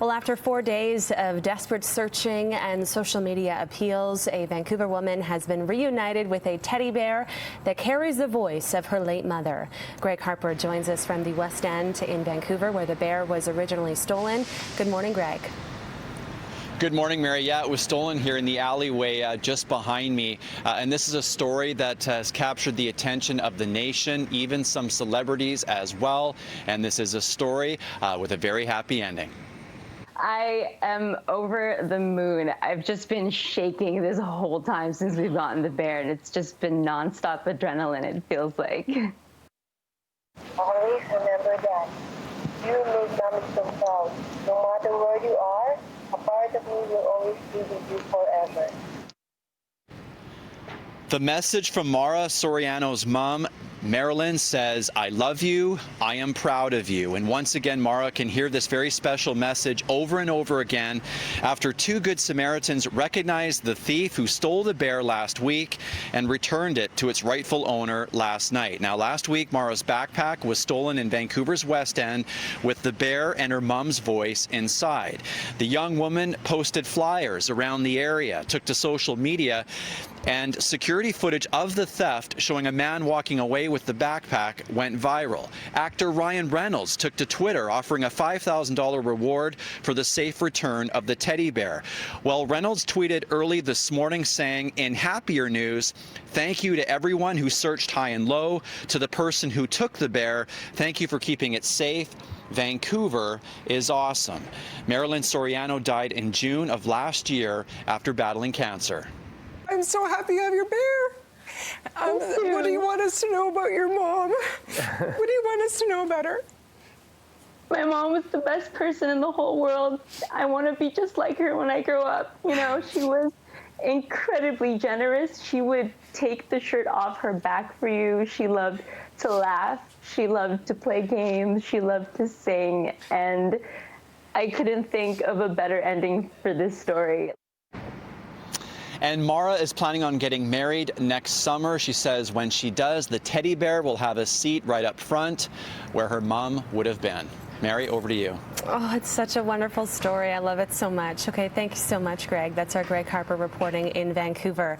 Well, after 4 days of desperate searching and social media appeals, a Vancouver woman has been reunited with a teddy bear that carries the voice of her late mother. Greg Harper joins us from the West End in Vancouver, where the bear was originally stolen. Good morning, Greg. Good morning, Mary. Yeah, it was stolen here in the alleyway just behind me. And this is a story that has captured the attention of the nation, even some celebrities as well. And this is a story with a very happy ending. I am over the moon. I've just been shaking this whole time since we've gotten the bear, and it's just been nonstop adrenaline, it feels like. Always remember that you make mommy so proud. No matter where you are, a part of me will always be with you forever. The message from Mara Soriano's mom, Marilyn, says, "I love you, I am proud of you." And once again, Mara can hear this very special message over and over again after two Good Samaritans recognized the thief who stole the bear last week and returned it to its rightful owner last night. Now, last week, Mara's backpack was stolen in Vancouver's West End with the bear and her mom's voice inside. The young woman posted flyers around the area, took to social media, and security footage of the theft showing a man walking away with the backpack went viral. Actor Ryan Reynolds took to Twitter offering a $5,000 reward for the safe return of the teddy bear. Well, Reynolds tweeted early this morning saying, "In happier news, thank you to everyone who searched high and low, to the person who took the bear. Thank you for keeping it safe. Vancouver is awesome." Marilyn Soriano died in June of last year after battling cancer. I'm so happy you have your bear. What do you want us to know about your mom? What do you want us to know about her? My mom was the best person in the whole world. I want to be just like her when I grow up. You know, she was incredibly generous. She would take the shirt off her back for you. She loved to laugh. She loved to play games. She loved to sing. And I couldn't think of a better ending for this story. And Mara is planning on getting married next summer. She says when she does, the teddy bear will have a seat right up front where her mom would have been. Mary, over to you. Oh, it's such a wonderful story. I love it so much. Okay, thank you so much, Greg. That's our Greg Harper reporting in Vancouver.